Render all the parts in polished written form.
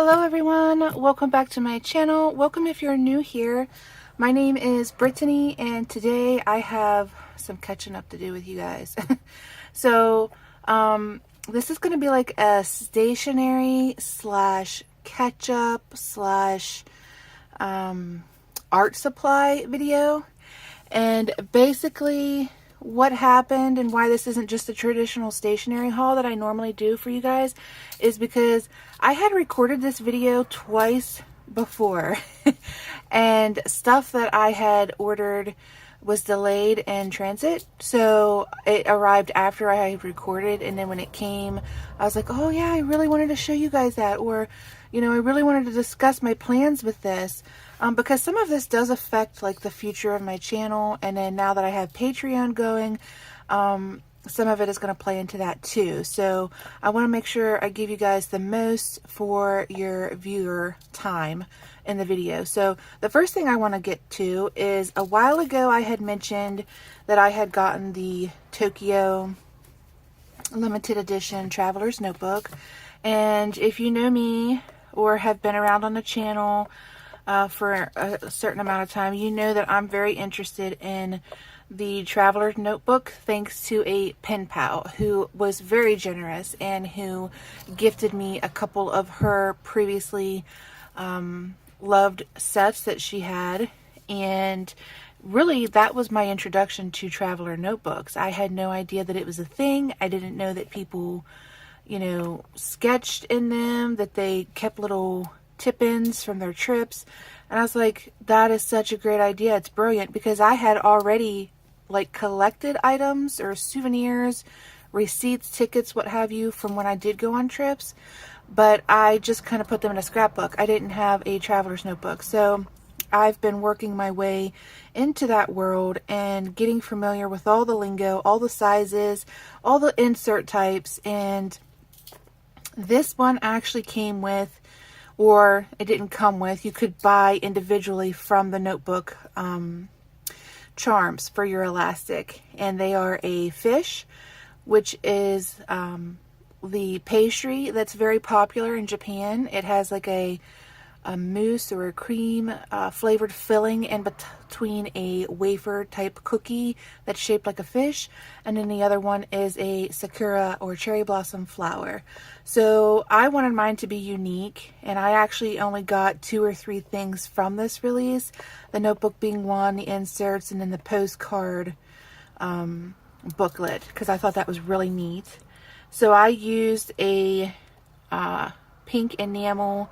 Hello everyone, welcome back to my channel. Welcome if you're new here. My name is Brittany and today I have some catching up to do with you guys. So this is going to be like a stationery slash catch-up slash art supply video. And basically what happened and why this isn't just a traditional stationery haul that I normally do for you guys is because I had recorded this video twice before and stuff that I had ordered was delayed in transit, so it arrived after I had recorded, and then when it came I was like, oh yeah, I really wanted to show you guys that, or you know, I really wanted to discuss my plans with this, because some of this does affect like the future of my channel, and then now that I have Patreon going, some of it is going to play into that too. So I want to make sure I give you guys the most for your viewer time in the video. So the first thing I want to get to is, a while ago I had mentioned that I had gotten the Tokyo limited edition traveler's notebook, and if you know me or have been around on the channel for a certain amount of time, you know that I'm very interested in the traveler's notebook, thanks to a pen pal who was very generous and who gifted me a couple of her previously loved sets that she had. And really that was my introduction to traveler notebooks. I had no idea that it was a thing. I didn't know that people, you know, sketched in them, that they kept little tip-ins from their trips. And I was like, that is such a great idea. It's brilliant, because I had already like collected items or souvenirs, receipts, tickets, what have you, from when I did go on trips, but I just kind of put them in a scrapbook. I didn't have a traveler's notebook. So I've been working my way into that world and getting familiar with all the lingo, all the sizes, all the insert types, and this one actually came with, or it didn't come with, you could buy individually from the notebook charms for your elastic, and they are a fish, which is the pastry that's very popular in Japan. It has like a mousse or a cream flavored filling in between a wafer type cookie that's shaped like a fish, and then the other one is a sakura or cherry blossom flower. So I wanted mine to be unique, and I actually only got 2 or 3 things from this release, the notebook being one, the inserts, and then the postcard booklet, because I thought that was really neat. So I used a pink enamel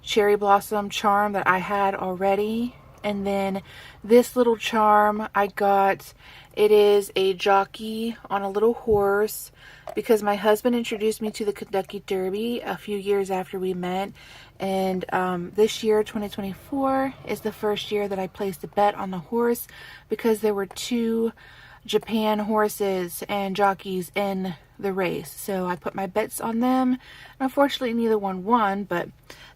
cherry blossom charm that I had already, and then this little charm I got, it is a jockey on a little horse, because my husband introduced me to the Kentucky Derby a few years after we met, and this year 2024 is the first year that I placed a bet on the horse, because there were 2 Japan horses and jockeys in the race. So I put my bets on them. Unfortunately, neither one won, but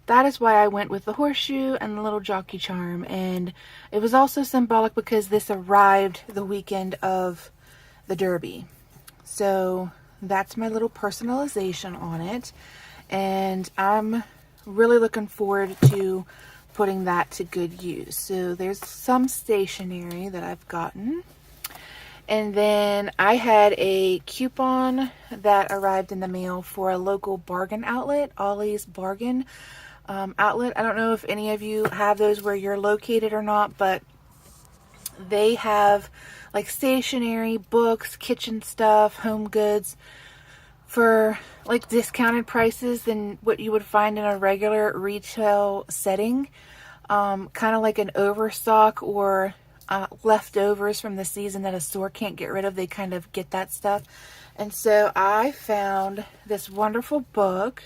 that is why I went with the horseshoe and the little jockey charm. And it was also symbolic because this arrived the weekend of the Derby. So that's my little personalization on it. And I'm really looking forward to putting that to good use. So there's some stationery that I've gotten. And then I had a coupon that arrived in the mail for a local bargain outlet, Ollie's Bargain outlet. I don't know if any of you have those where you're located or not, but they have like stationery, books, kitchen stuff, home goods for like discounted prices than what you would find in a regular retail setting. Kind of like an overstock or leftovers from the season that a store can't get rid of. They kind of get that stuff. And so I found this wonderful book,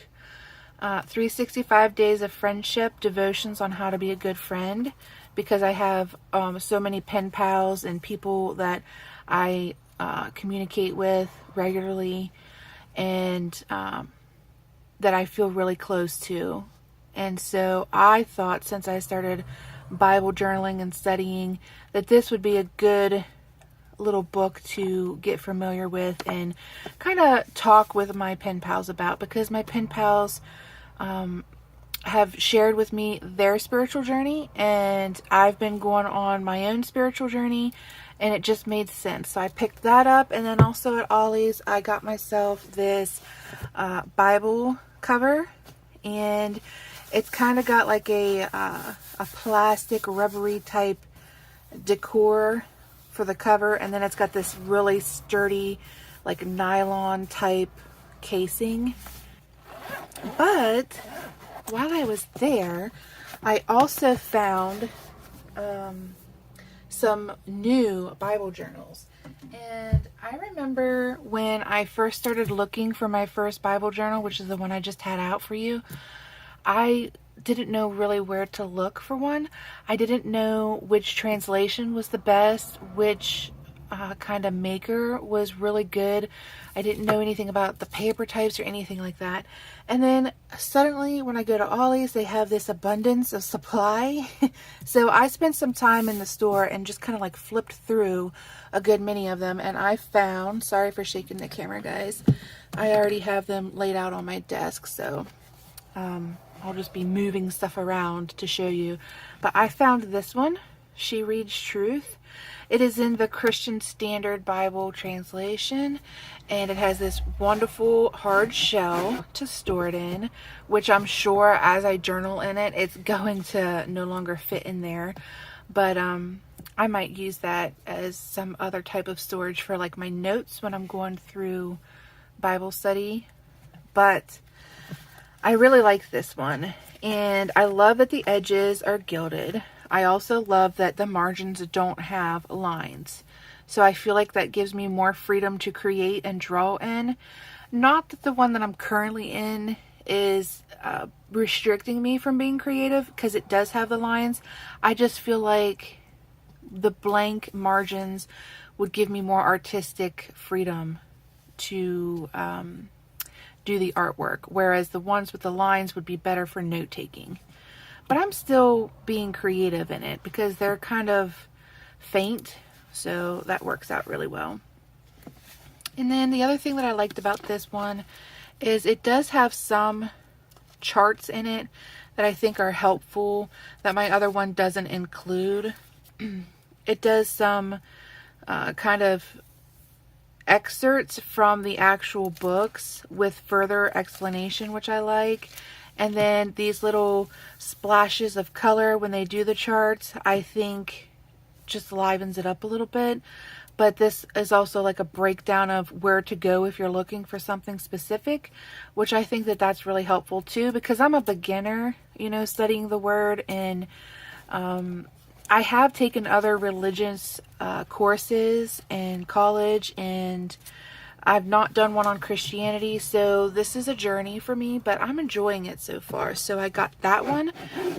365 Days of Friendship, Devotions on How to Be a Good Friend, because I have so many pen pals and people that I communicate with regularly, and that I feel really close to. And so I thought, since I started Bible journaling and studying, that this would be a good little book to get familiar with and kind of talk with my pen pals about, because my pen pals have shared with me their spiritual journey, and I've been going on my own spiritual journey, and it just made sense. So I picked that up, and then also at Ollie's I got myself this Bible cover, and it's kind of got like a plastic rubbery type decor for the cover, and then it's got this really sturdy like nylon type casing. But while I was there, I also found some new Bible journals. And I remember when I first started looking for my first Bible journal, which is the one I just had out for you, I didn't know really where to look for one. I didn't know which translation was the best, which kind of maker was really good. I didn't know anything about the paper types or anything like that. And then suddenly when I go to Ollie's, they have this abundance of supply. So I spent some time in the store and just kind of like flipped through a good many of them, and I found, sorry for shaking the camera guys, I already have them laid out on my desk, so I'll just be moving stuff around to show you. But I found this one, She Reads Truth. It is in the Christian Standard Bible translation, and it has this wonderful hard shell to store it in, which I'm sure as I journal in it, it's going to no longer fit in there. But I might use that as some other type of storage for like my notes when I'm going through Bible study. But I really like this one, and I love that the edges are gilded. I also love that the margins don't have lines. So I feel like that gives me more freedom to create and draw in. Not that the one that I'm currently in is restricting me from being creative, because it does have the lines. I just feel like the blank margins would give me more artistic freedom to do the artwork, whereas the ones with the lines would be better for note taking. But I'm still being creative in it because they're kind of faint, so that works out really well. And then the other thing that I liked about this one is it does have some charts in it that I think are helpful that my other one doesn't include. It does some kind of excerpts from the actual books with further explanation, which I like. And then these little splashes of color when they do the charts, I think just livens it up a little bit. But this is also like a breakdown of where to go if you're looking for something specific, which I think that that's really helpful too, because I'm a beginner, you know, studying the word, and I have taken other religious courses in college, and I've not done one on Christianity, so this is a journey for me, but I'm enjoying it so far. So I got that one,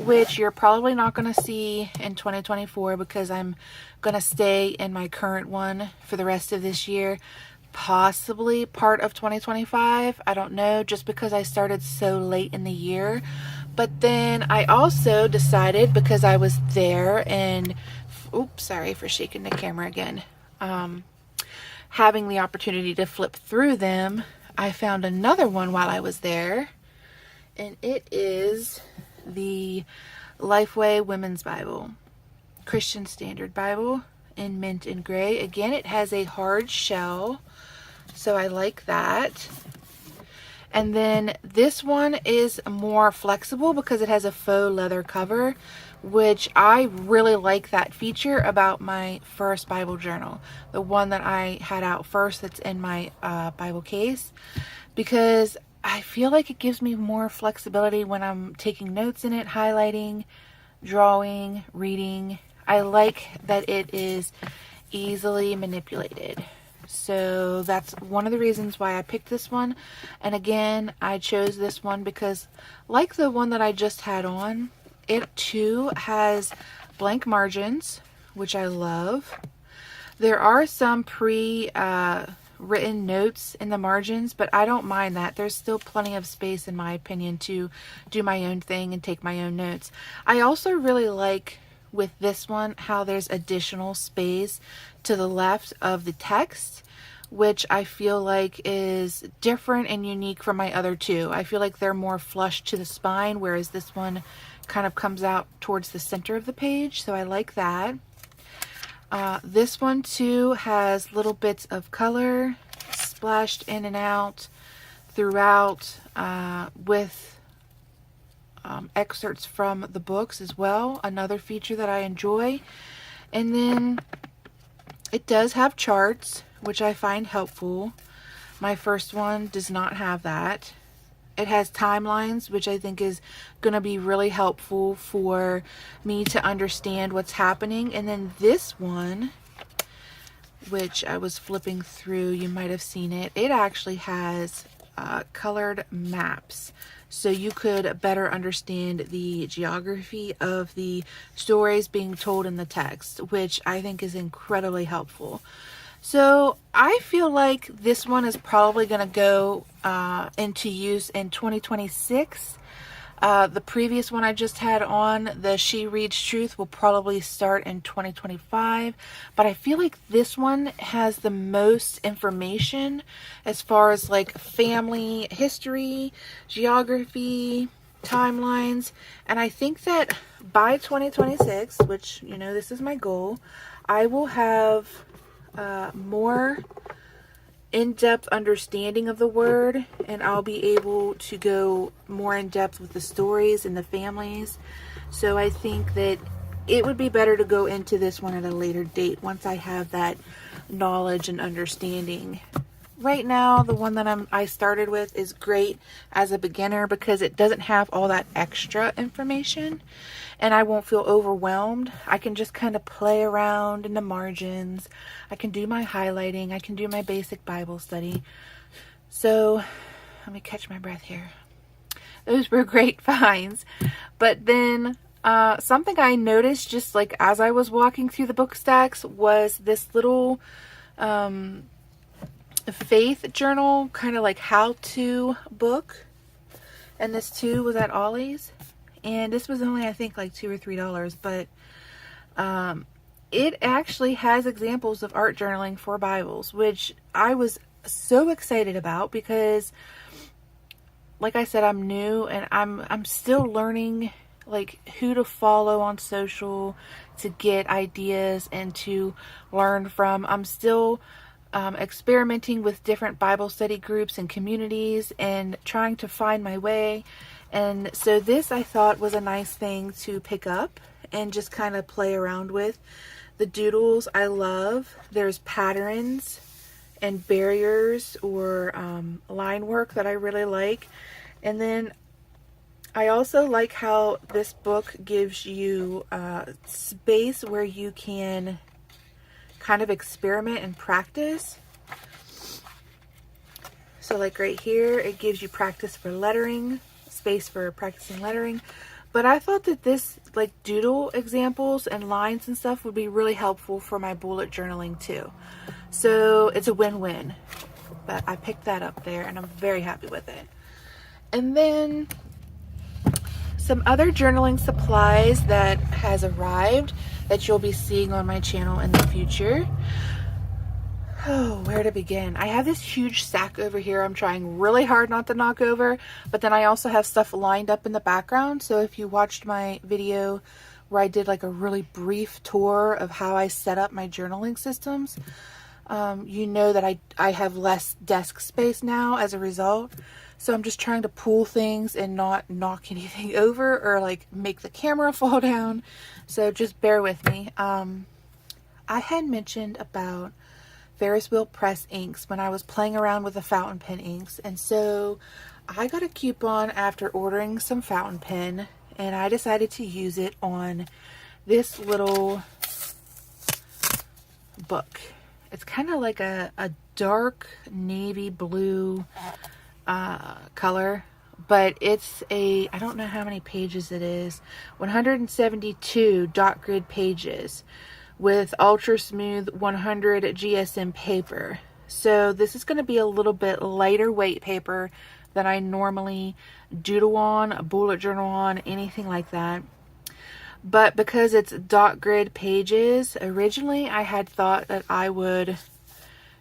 which you're probably not going to see in 2024 because I'm going to stay in my current one for the rest of this year, possibly part of 2025. I don't know, just because I started so late in the year. But then I also decided, because I was there and, oops, sorry for shaking the camera again, having the opportunity to flip through them, I found another one while I was there, and it is the Lifeway Women's Bible, Christian Standard Bible in mint and gray. Again, it has a hard shell, so I like that. And then this one is more flexible because it has a faux leather cover, which I really like that feature about my first Bible journal, the one that I had out first that's in my Bible case, because I feel like it gives me more flexibility when I'm taking notes in it, highlighting, drawing, reading. I like that it is easily manipulated. So that's one of the reasons why I picked this one. And again, I chose this one because, like the one that I just had on, it too has blank margins, which I love. There are some pre-written notes in the margins, but I don't mind that. There's still plenty of space, in my opinion, to do my own thing and take my own notes. I also really like with this one how there's additional space to the left of the text, which I feel like is different and unique from my other two. I feel like they're more flush to the spine, whereas this one kind of comes out towards the center of the page, so I like that. This one too has little bits of color splashed in and out throughout, with excerpts from the books as well, another feature that I enjoy. And then it does have charts, which I find helpful. My first one does not have that. It has timelines, which I think is going to be really helpful for me to understand what's happening. And then this one, which I was flipping through, you might have seen it. It actually has colored maps, so you could better understand the geography of the stories being told in the text, which I think is incredibly helpful. So I feel like this one is probably going to go into use in 2026. The previous one I just had on, the She Reads Truth, will probably start in 2025. But I feel like this one has the most information as far as like family history, geography, timelines. And I think that by 2026, which, you know, this is my goal, I will have more in-depth understanding of the word, and I'll be able to go more in depth with the stories and the families. So I think that it would be better to go into this one at a later date once I have that knowledge and understanding. Right now, the one that I started with is great as a beginner because it doesn't have all that extra information, and I won't feel overwhelmed. I can just kind of play around in the margins. I can do my highlighting. I can do my basic Bible study. So let me catch my breath here. Those were great finds. But then something I noticed just like as I was walking through the book stacks was this little faith journal, kind of like how-to book. And this too was at Ollie's. And this was only, I think, like $2 or $3, but it actually has examples of art journaling for Bibles, which I was so excited about because, like I said, I'm new and I'm still learning like who to follow on social to get ideas and to learn from. I'm still experimenting with different Bible study groups and communities and trying to find my way. And so this I thought was a nice thing to pick up and just kind of play around with. The doodles I love. There's patterns and barriers or line work that I really like. And then I also like how this book gives you space where you can kind of experiment and practice. So like right here, it gives you practice for lettering, space for practicing lettering. But I thought that this like doodle examples and lines and stuff would be really helpful for my bullet journaling too. So it's a win-win. But I picked that up there and I'm very happy with it. And then some other journaling supplies that has arrived that you'll be seeing on my channel in the future. Oh, where to begin? I have this huge stack over here I'm trying really hard not to knock over, but then I also have stuff lined up in the background. So if you watched my video where I did like a really brief tour of how I set up my journaling systems, you know that I have less desk space now as a result. So I'm just trying to pull things and not knock anything over or like make the camera fall down. So just bear with me. I had mentioned about Ferris wheel press inks when I was playing around with the fountain pen inks. And so I got a coupon after ordering some fountain pen and I decided to use it on this little book. It's kind of like a dark navy blue color, but it's I don't know how many pages it is, 172 dot grid pages with ultra smooth 100 GSM paper. So this is going to be a little bit lighter weight paper than I normally doodle on, bullet journal on, anything like that. But because it's dot grid pages, originally I had thought that I would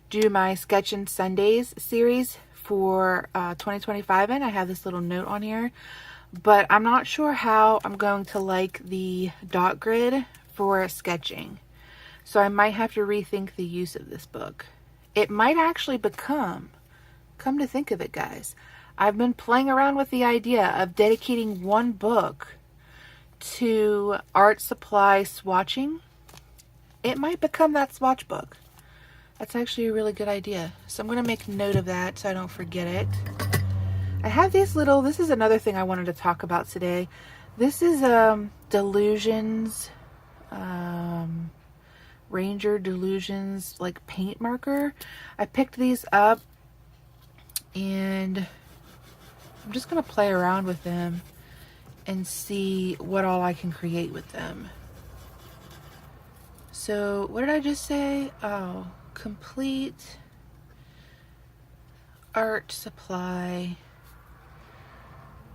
do my Sketchin' Sundays series for 2025 in. I have this little note on here, but I'm not sure how I'm going to like the dot grid for sketching. So I might have to rethink the use of this book. It might actually become, come to think of it guys, I've been playing around with the idea of dedicating one book to art supply swatching. It might become that swatch book. That's actually a really good idea. So I'm going to make note of that so I don't forget it. I have these little, this is another thing I wanted to talk about today. This is Delusions, Ranger Delusions like paint marker. I picked these up and I'm just going to play around with them and see what all I can create with them. So what did I just say? Oh, complete art supply.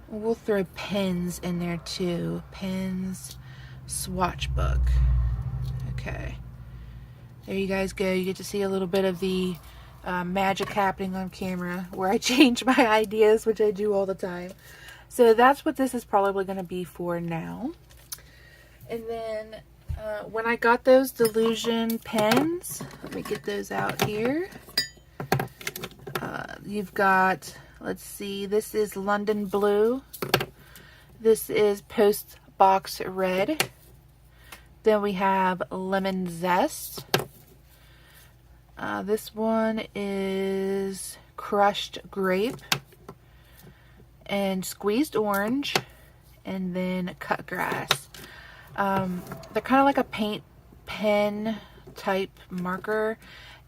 We'll throw pens in there too. Pens, swatch book. Okay. There you guys go. You get to see a little bit of the magic happening on camera where I change my ideas, which I do all the time. So that's what this is probably going to be for now. And then when I got those Delusion pens, let me get those out here. You've got, let's see, this is London Blue. This is Post Box Red. Then we have Lemon Zest. This one is Crushed Grape and Squeezed Orange, and then Cut Grass. They're kind of like a paint pen type marker,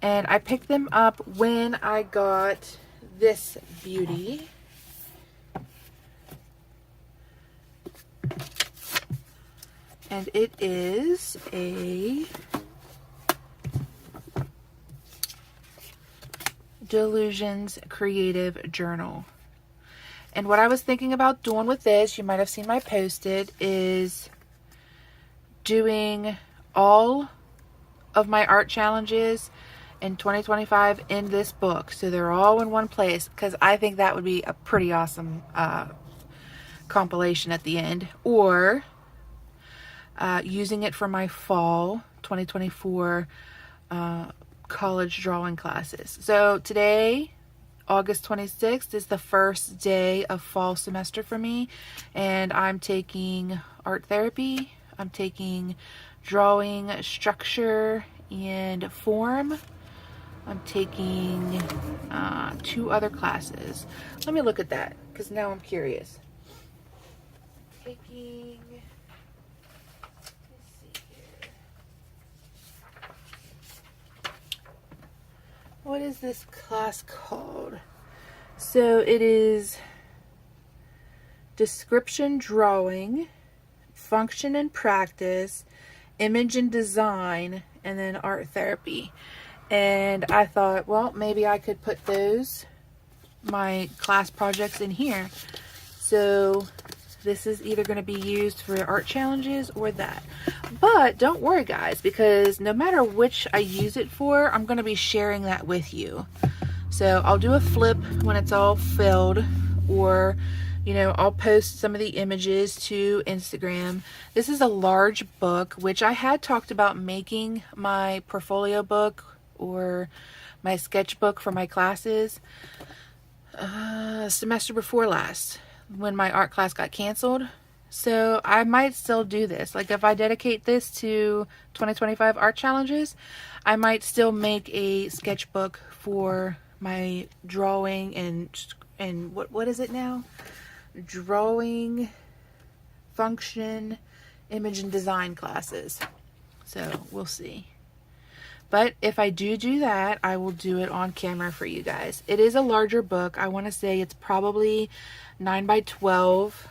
and I picked them up when I got this beauty. And it is a Delusions Creative Journal. And what I was thinking about doing with this, you might have seen my posted, is doing all of my art challenges in 2025 in this book. So they're all in one place, because I think that would be a pretty awesome compilation at the end. Or using it for my fall 2024 college drawing classes. So today, August 26th, is the first day of fall semester for me, and I'm taking art therapy. I'm taking drawing structure and form. I'm taking 2 other classes. Let me look at that, because now I'm curious. Taking, let's see here. What is this class called? So it is Description Drawing, Function and Practice, Image and Design, and then Art Therapy. And I thought, well, maybe I could put those, my class projects, in here. So this is either going to be used for art challenges or that. But don't worry guys, because no matter which I use it for, I'm going to be sharing that with you. So I'll do a flip when it's all filled, or you know, I'll post some of the images to Instagram. This is a large book, which I had talked about making my portfolio book or my sketchbook for my classes semester before last, when my art class got canceled. So I might still do this. Like if I dedicate this to 2025 art challenges, I might still make a sketchbook for my drawing and what is it now? Drawing, function, image and design classes. So we'll see. But if I do that, I will do it on camera for you guys. It is a larger book. I want to say it's probably 9 by 12,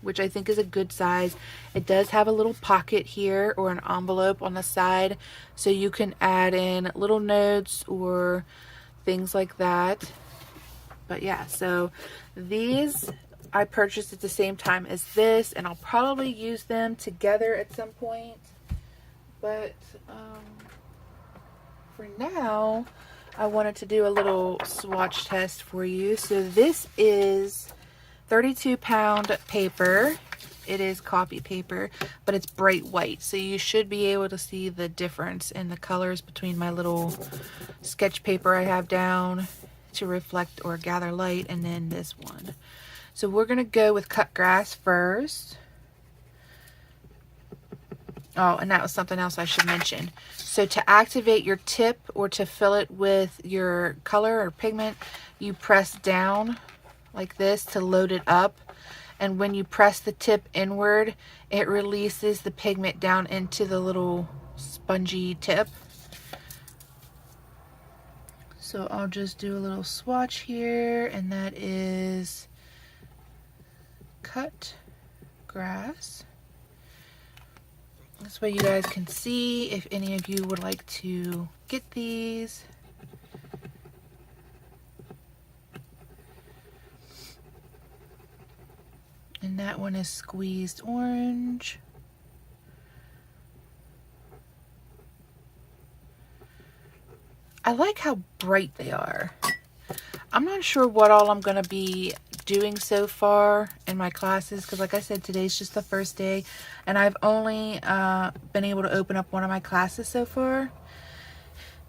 which I think is a good size. It does have a little pocket here or an envelope on the side, so you can add in little notes or things like that. But yeah, so these I purchased at the same time as this, and I'll probably use them together at some point. But for now, I wanted to do a little swatch test for you. So this is 32-pound paper. It is copy paper, but it's bright white. So you should be able to see the difference in the colors between my little sketch paper I have down to reflect or gather light, and then this one. So we're gonna go with cut grass first. Oh, and that was something else I should mention. So to activate your tip or to fill it with your color or pigment, you press down like this to load it up. And when you press the tip inward, it releases the pigment down into the little spongy tip. So I'll just do a little swatch here, and that is cut grass. This way you guys can see if any of you would like to get these. And that one is squeezed orange. I like how bright they are. I'm not sure what all I'm going to be doing so far in my classes, because like I said, today's just the first day and I've only been able to open up one of my classes so far,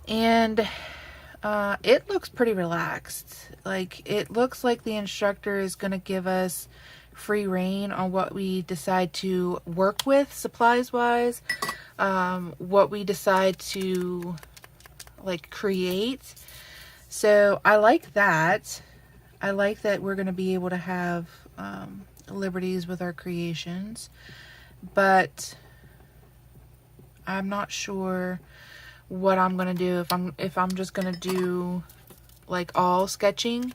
and it looks pretty relaxed. Like, it looks like the instructor is going to give us free reign on what we decide to work with supplies wise, what we decide to like create. So I like that. I like that we're going to be able to have liberties with our creations, but I'm not sure what I'm going to do. If I'm just going to do like all sketching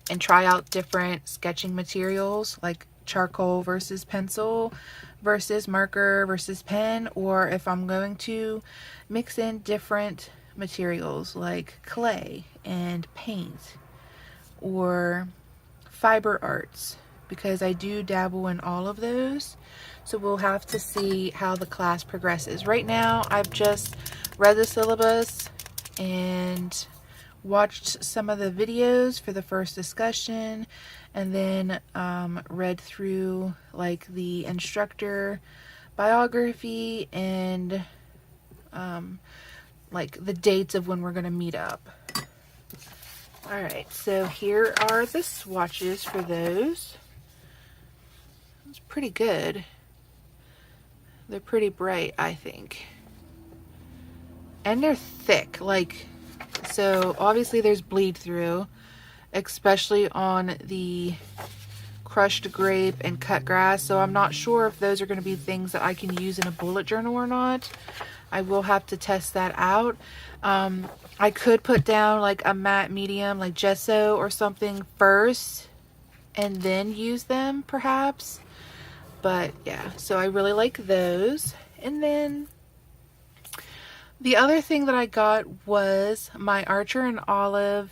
and try out different sketching materials, like charcoal versus pencil versus marker versus pen, or if I'm going to mix in different materials like clay and paint or fiber arts, because I do dabble in all of those. So we'll have to see how the class progresses. Right now I've just read the syllabus and watched some of the videos for the first discussion, and then read through like the instructor biography and like the dates of when we're going to meet up. Alright, so here are the swatches for those. It's pretty good. They're pretty bright, I think. And they're thick, like, so obviously there's bleed through, especially on the crushed grape and cut grass. So I'm not sure if those are going to be things that I can use in a bullet journal or not. I will have to test that out. I could put down like a matte medium, like gesso or something first, and then use them perhaps. But yeah, so I really like those. And then the other thing that I got was my Archer and Olive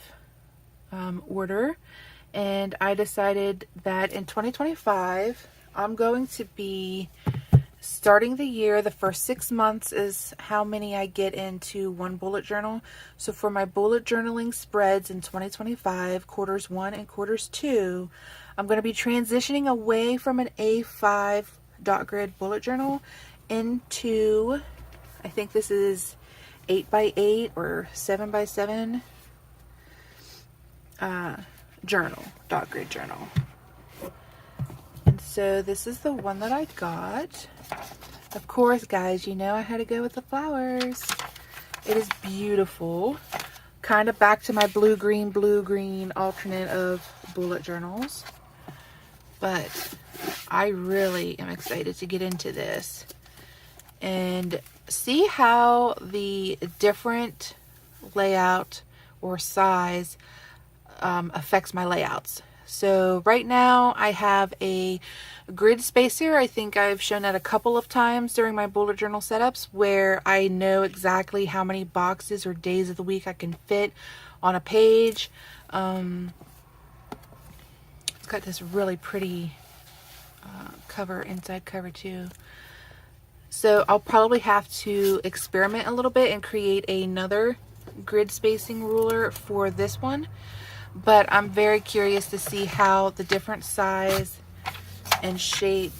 order. And I decided that in 2025, I'm going to be starting the year, the first 6 months is how many I get into one bullet journal. So for my bullet journaling spreads in 2025, quarters 1 and quarters 2, I'm going to be transitioning away from an A5 dot grid bullet journal into, I think this is 8x8 or 7x7 journal, dot grid journal. And so this is the one that I got. Of course, guys, you know I had to go with the flowers. It is beautiful. Kind of back to my blue-green alternate of bullet journals. But I really am excited to get into this and see how the different layout or size affects my layouts. So right now I have a grid spacer. I think I've shown that a couple of times during my bullet journal setups, where I know exactly how many boxes or days of the week I can fit on a page. It's got this really pretty cover, inside cover too. So I'll probably have to experiment a little bit and create another grid spacing ruler for this one, but I'm very curious to see how the different size and shape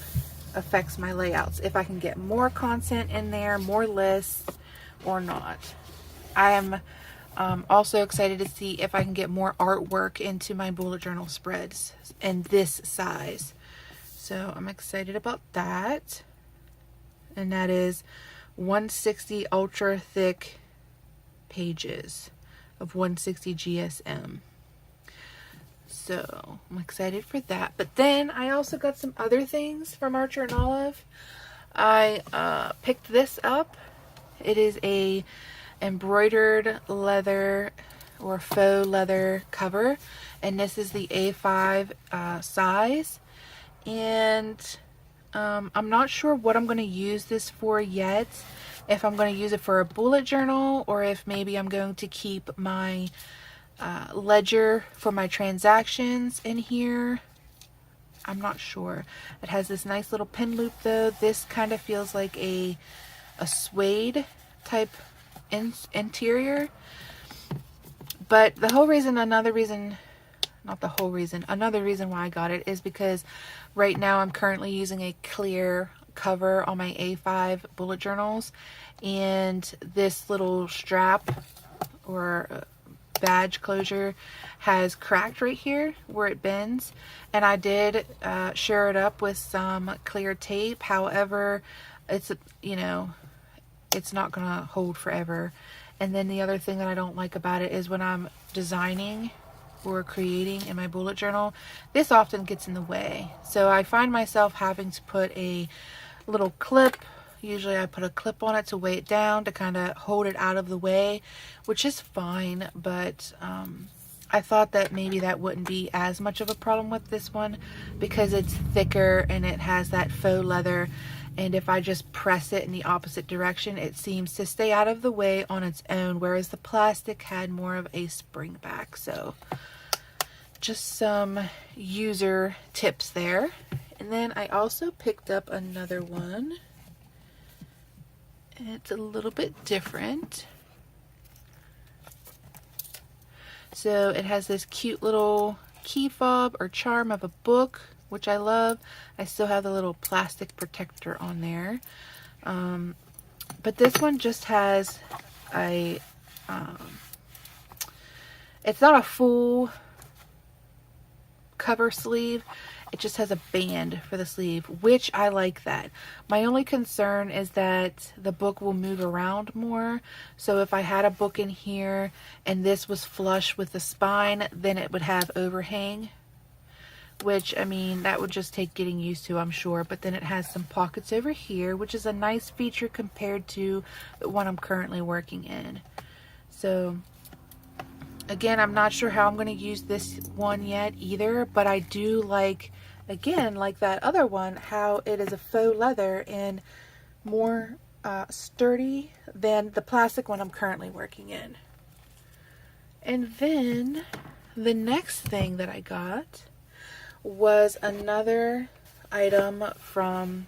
affects my layouts. If I can get more content in there, more lists, or not. I am also excited to see if I can get more artwork into my bullet journal spreads in this size. So I'm excited about that. And that is 160 ultra thick pages of 160 GSM. So I'm excited for that. But then I also got some other things from Archer and Olive. I picked this up. It is a embroidered leather or faux leather cover, and this is the A5 size. And I'm not sure what I'm going to use this for yet. If I'm going to use it for a bullet journal, or if maybe I'm going to keep my ledger for my transactions in here. I'm not sure. It has this nice little pin loop though. This kind of feels like a suede type interior. But the whole reason, another reason why I got it is because right now I'm currently using a clear cover on my A5 bullet journals, and this little strap or badge closure has cracked right here where it bends, and I did shore it up with some clear tape. However, it's, you know, it's not gonna hold forever. And then the other thing that I don't like about it is when I'm designing or creating in my bullet journal, this often gets in the way. So I find myself having to put a little clip. Usually I put a clip on it to weigh it down to kind of hold it out of the way, which is fine, but I thought that maybe that wouldn't be as much of a problem with this one because it's thicker and it has that faux leather, and if I just press it in the opposite direction, it seems to stay out of the way on its own, whereas the plastic had more of a spring back. So just some user tips there. And then I also picked up another one. It's a little bit different. So it has this cute little key fob or charm of a book, which I love. I still have the little plastic protector on there. But this one just has a, it's not a full cover sleeve. It just has a band for the sleeve, which I like that. My only concern is that the book will move around more. So if I had a book in here and this was flush with the spine, then it would have overhang, which, I mean, that would just take getting used to, I'm sure. But then it has some pockets over here, which is a nice feature compared to the one I'm currently working in. So again, I'm not sure how I'm going to use this one yet either, but I do like, again, like that other one, how it is a faux leather and more sturdy than the plastic one I'm currently working in. And then the next thing that I got was another item from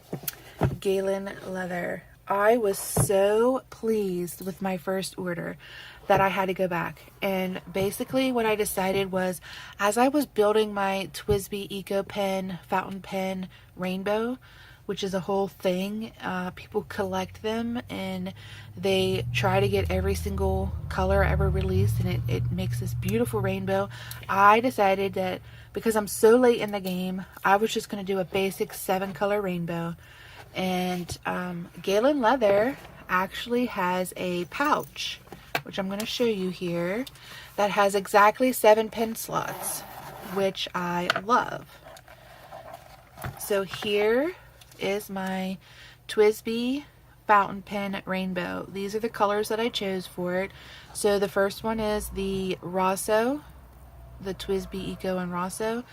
Galen Leather. I was so pleased with my first order that I had to go back. And basically what I decided was, as I was building my TWSBI Eco Pen fountain pen rainbow, which is a whole thing, people collect them and they try to get every single color ever released, and it makes this beautiful rainbow. I decided that because I'm so late in the game, I was just going to do a basic 7-color rainbow. And Galen Leather actually has a pouch, which I'm going to show you here, that has exactly 7 pen slots, which I love. So here is my TWSBI fountain pen rainbow. These are the colors that I chose for it. So the first one is the Rosso, the TWSBI Eco and Rosso.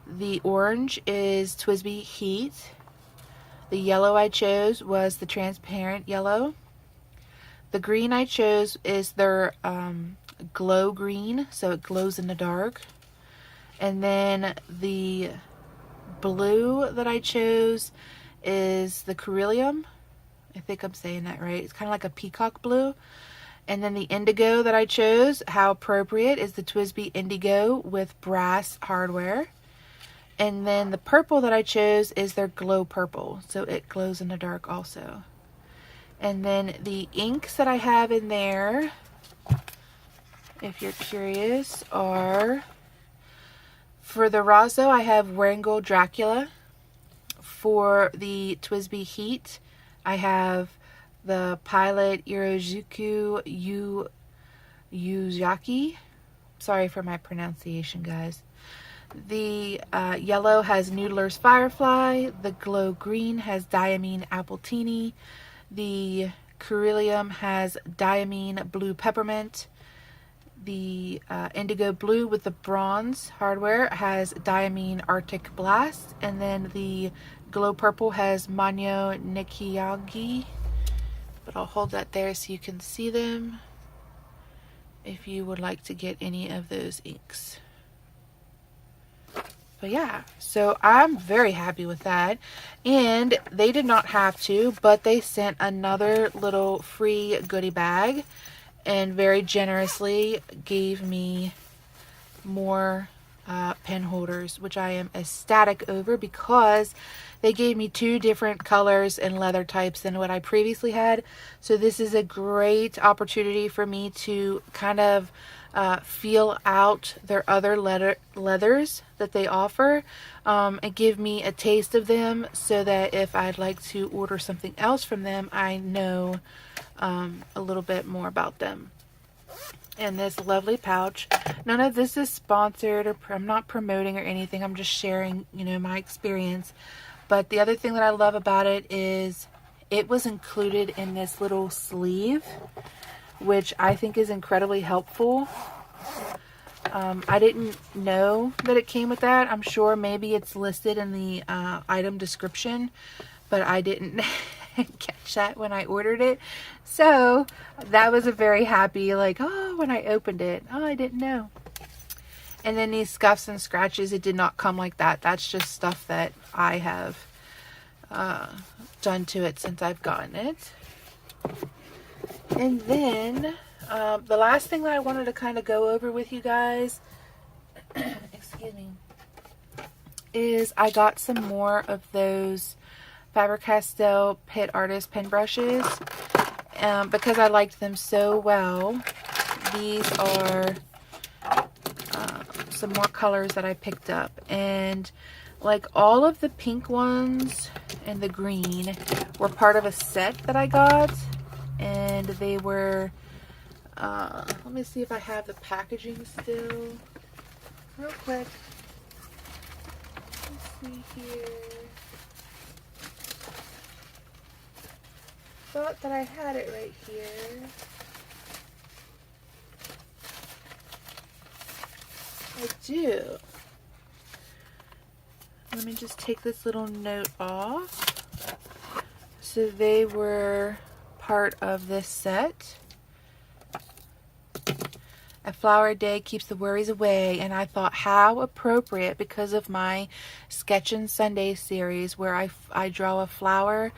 The orange is TWSBI Heat. The yellow I chose was the transparent yellow. The green I chose is their glow green, so it glows in the dark. And then the blue that I chose is the Ceruleum. I think I'm saying that right. It's kind of like a peacock blue. And then the indigo that I chose, how appropriate, is the TWSBI Indigo with brass hardware. And then the purple that I chose is their glow purple, so it glows in the dark also. And then the inks that I have in there, if you're curious, are for the Razo, I have Wrangle Dracula. For the TWSBI Heat, I have the Pilot Irozuku Yuzaki. Sorry for my pronunciation, guys. The yellow has Noodler's Firefly. The glow green has Diamine Appletini. The Ceruleum has Diamine Blue Peppermint. The indigo blue with the bronze hardware has Diamine Arctic Blast. And then the glow purple has Manyo Nikiyagi. But I'll hold that there so you can see them if you would like to get any of those inks. But yeah, so I'm very happy with that. And they did not have to, but they sent another little free goodie bag and very generously gave me more pen holders, which I am ecstatic over because they gave me 2 different colors and leather types than what I previously had. So this is a great opportunity for me to kind of feel out their other leathers that they offer and give me a taste of them so that if I'd like to order something else from them, I know a little bit more about them. And this lovely pouch, none of this is sponsored or I'm not promoting or anything, I'm just sharing, you know, my experience. But the other thing that I love about it is it was included in this little sleeve, which I think is incredibly helpful. I didn't know that it came with that. I'm sure maybe it's listed in the item description, but I didn't catch that when I ordered it. So that was a very happy, like, oh, when I opened it, oh, I didn't know. And then these scuffs and scratches, it did not come like that. That's just stuff that I have done to it since I've gotten it. And then the last thing that I wanted to kind of go over with you guys, excuse me, is I got some more of those Faber-Castell Pit Artist pen brushes because I liked them so well. These are some more colors that I picked up, and like all of the pink ones and the green were part of a set that I got, and they were let me see if I have the packaging still real quick. Let's see here. Thought that I had it right here. I do. Let me just take this little note off. So they were part of this set. A flower a day keeps the worries away, and I thought how appropriate because of my Sketchin' Sunday series where I draw a flower.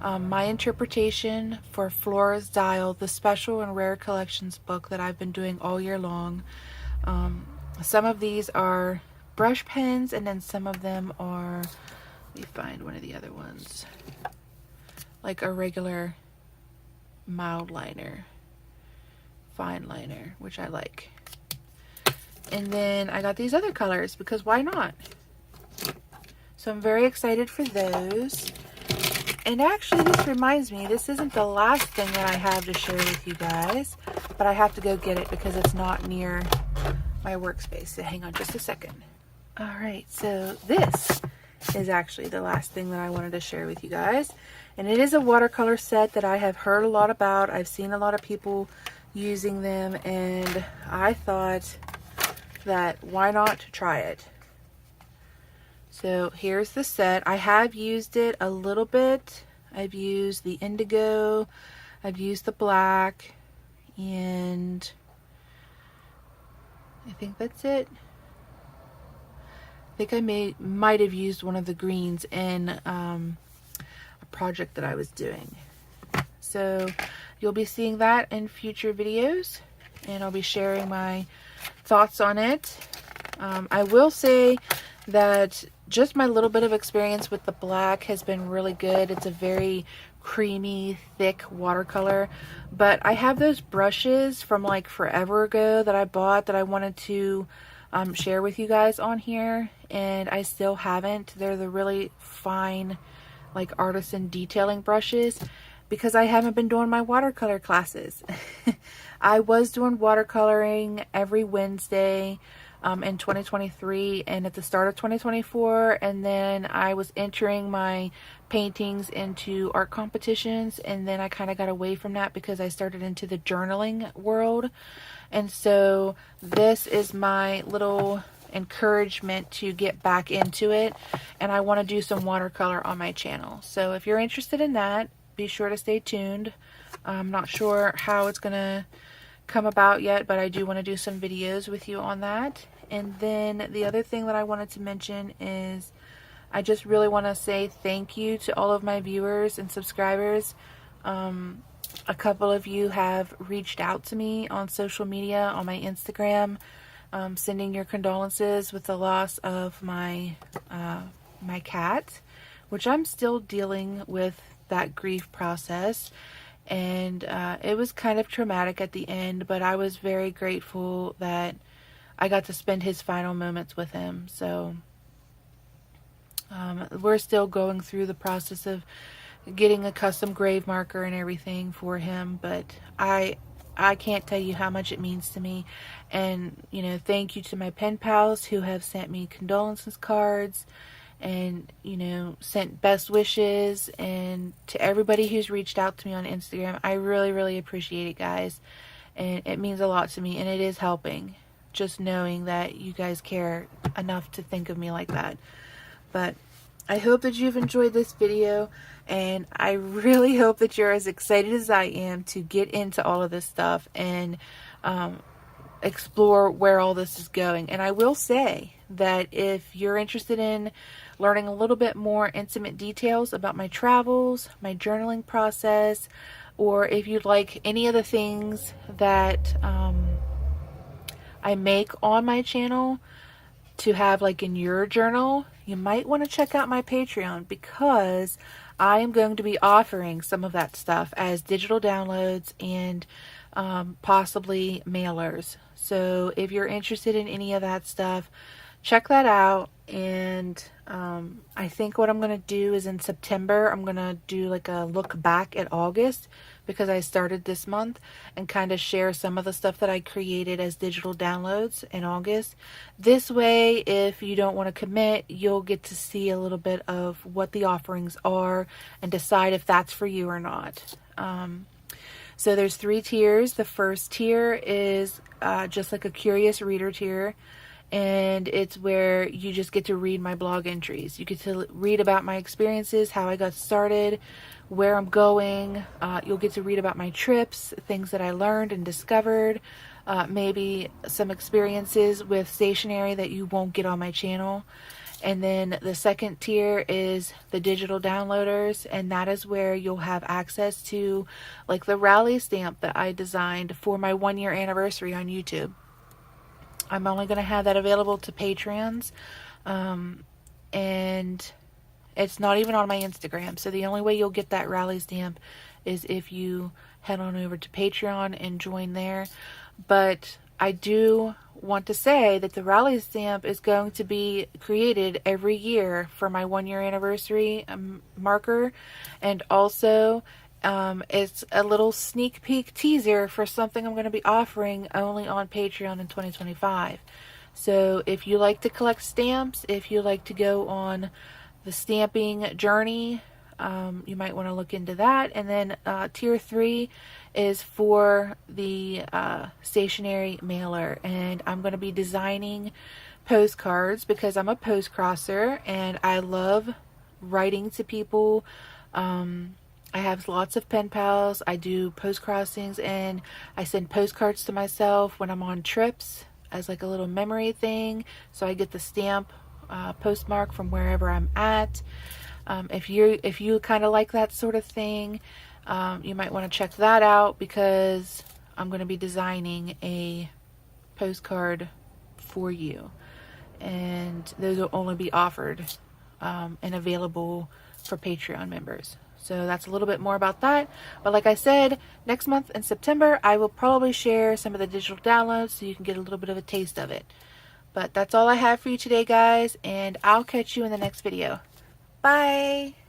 My interpretation for Flora's Dial, the special and rare collections book that I've been doing all year long. Some of these are brush pens, and then some of them are, let me find one of the other ones, like a regular mild liner, fine liner, which I like. And then I got these other colors because why not? So I'm very excited for those. And actually, this reminds me, this isn't the last thing that I have to share with you guys, but I have to go get it because it's not near my workspace. So hang on just a second. All right, so this is actually the last thing that I wanted to share with you guys. And it is a watercolor set that I have heard a lot about. I've seen a lot of people using them, and I thought that why not try it? So here's the set. I have used it a little bit. I've used the indigo, I've used the black, and I think that's it. I think I might have used one of the greens in a project that I was doing. So you'll be seeing that in future videos, and I'll be sharing my thoughts on it. I will say that just my little bit of experience with the black has been really good. It's a very creamy, thick watercolor, but I have those brushes from like forever ago that I bought that I wanted to share with you guys on here, and I still haven't. They're the really fine, like artisan detailing brushes, because I haven't been doing my watercolor classes. I was doing watercoloring every Wednesday in 2023 and at the start of 2024, and then I was entering my paintings into art competitions, and then I kind of got away from that because I started into the journaling world. And so this is my little encouragement to get back into it, and I want to do some watercolor on my channel. So if you're interested in that, be sure to stay tuned. I'm not sure how it's gonna come about yet, but I do want to do some videos with you on that. And then the other thing that I wanted to mention is I just really want to say thank you to all of my viewers and subscribers. A couple of you have reached out to me on social media, on my Instagram, sending your condolences with the loss of my my cat, which I'm still dealing with that grief process. And it was kind of traumatic at the end, but I was very grateful that I got to spend his final moments with him. So we're still going through the process of getting a custom grave marker and everything for him, but I can't tell you how much it means to me. And you know, thank you to my pen pals who have sent me condolences cards and, you know, sent best wishes, and to everybody who's reached out to me on Instagram. I really appreciate it, guys, and it means a lot to me, and it is helping just knowing that you guys care enough to think of me like that. But I hope that you've enjoyed this video, and I really hope that you're as excited as I am to get into all of this stuff and explore where all this is going. And I will say that if you're interested in learning a little bit more intimate details about my travels, my journaling process, or if you'd like any of the things that I make on my channel to have like in your journal, you might want to check out my Patreon, because I am going to be offering some of that stuff as digital downloads and possibly mailers. So if you're interested in any of that stuff, check that out. And I think what I'm going to do is in September, I'm going to do like a look back at August, because I started this month, and kind of share some of the stuff that I created as digital downloads in August. This way, if you don't want to commit, you'll get to see a little bit of what the offerings are and decide if that's for you or not. So there's 3 tiers. The first tier is just like a curious reader tier, and it's where you just get to read my blog entries. You get to read about my experiences, how I got started, where I'm going. You'll get to read about my trips, things that I learned and discovered, maybe some experiences with stationery that you won't get on my channel. And then the second tier is the digital downloaders, and that is where you'll have access to like the rally stamp that I designed for my 1-year anniversary on YouTube. I'm only going to have that available to Patreons, and it's not even on my Instagram. So the only way you'll get that rally stamp is if you head on over to Patreon and join there. But I do want to say that the rally stamp is going to be created every year for my 1-year anniversary marker, and also it's a little sneak peek teaser for something I'm going to be offering only on Patreon in 2025. So if you like to collect stamps, if you like to go on the stamping journey, you might want to look into that. And then tier 3 is for the stationery mailer, and I'm going to be designing postcards because I'm a post crosser and I love writing to people. I have lots of pen pals. I do post crossings, and I send postcards to myself when I'm on trips as like a little memory thing, so I get the stamp postmark from wherever I'm at. If you kind of like that sort of thing, You might want to check that out because I'm going to be designing a postcard for you, and those will only be offered and available for Patreon members. So that's a little bit more about that. But like I said, next month in September, I will probably share some of the digital downloads so you can get a little bit of a taste of it. But that's all I have for you today, guys, and I'll catch you in the next video. Bye!